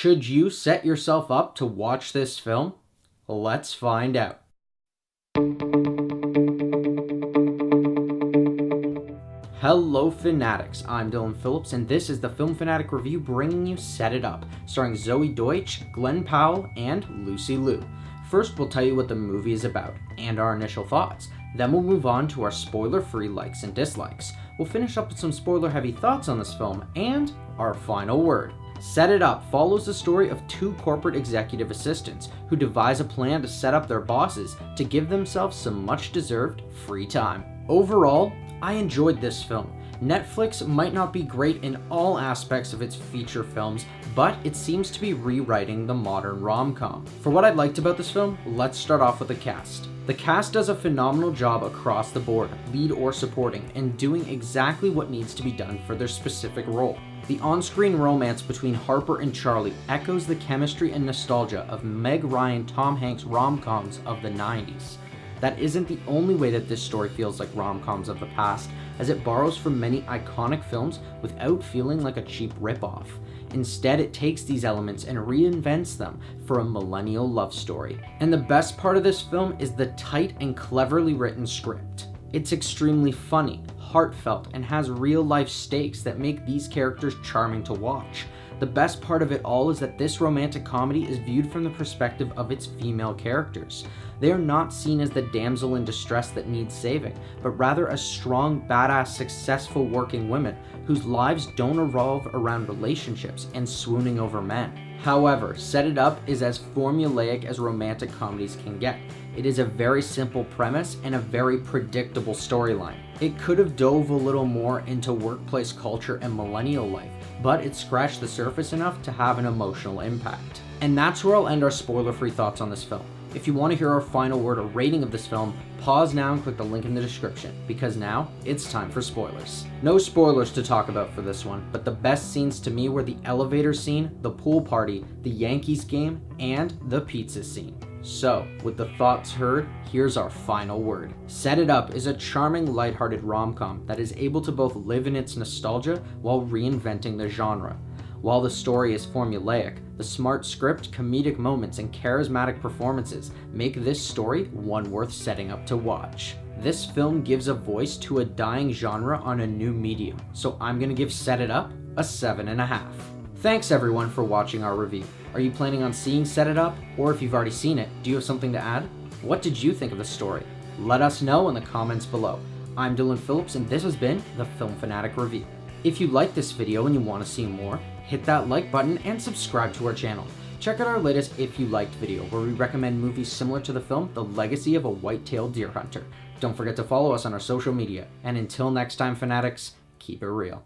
Should you set yourself up to watch this film? Let's find out. Hello Fanatics, I'm Dylan Phillips, and this is the Film Fanatic Review bringing you Set It Up, starring Zoey Deutch, Glen Powell, and Lucy Liu. First, we'll tell you what the movie is about, and our initial thoughts. Then we'll move on to our spoiler-free likes and dislikes. We'll finish up with some spoiler-heavy thoughts on this film, and our final word. Set It Up follows the story of two corporate executive assistants who devise a plan to set up their bosses to give themselves some much-deserved free time. Overall, I enjoyed this film. Netflix might not be great in all aspects of its feature films, but it seems to be rewriting the modern rom-com. For what I liked about this film, let's start off with the cast. The cast does a phenomenal job across the board, lead or supporting, and doing exactly what needs to be done for their specific role. The on-screen romance between Harper and Charlie echoes the chemistry and nostalgia of Meg Ryan, Tom Hanks rom-coms of the 90s. That isn't the only way that this story feels like rom-coms of the past, as it borrows from many iconic films without feeling like a cheap ripoff. Instead, it takes these elements and reinvents them for a millennial love story. And the best part of this film is the tight and cleverly written script. It's extremely funny, heartfelt, and has real-life stakes that make these characters charming to watch. The best part of it all is that this romantic comedy is viewed from the perspective of its female characters. They are not seen as the damsel in distress that needs saving, but rather as strong, badass, successful working women whose lives don't revolve around relationships and swooning over men. However, Set It Up is as formulaic as romantic comedies can get. It is a very simple premise and a very predictable storyline. It could have dove a little more into workplace culture and millennial life, but it scratched the surface enough to have an emotional impact. And that's where I'll end our spoiler-free thoughts on this film. If you want to hear our final word or rating of this film, pause now and click the link in the description, because now it's time for spoilers. No spoilers to talk about for this one, but the best scenes to me were the elevator scene, the pool party, the Yankees game, and the pizza scene. So, with the thoughts heard, here's our final word. Set It Up is a charming, lighthearted rom-com that is able to both live in its nostalgia while reinventing the genre. While the story is formulaic, the smart script, comedic moments, and charismatic performances make this story one worth setting up to watch. This film gives a voice to a dying genre on a new medium, so I'm gonna give Set It Up a 7.5. Thanks everyone for watching our review. Are you planning on seeing Set It Up? Or if you've already seen it, do you have something to add? What did you think of the story? Let us know in the comments below. I'm Dylan Phillips, and this has been the Film Fanatic Review. If you like this video and you want to see more, hit that like button and subscribe to our channel. Check out our latest If You Liked video, where we recommend movies similar to the film The Legacy of a White-Tailed Deer Hunter. Don't forget to follow us on our social media. And until next time, Fanatics, keep it real.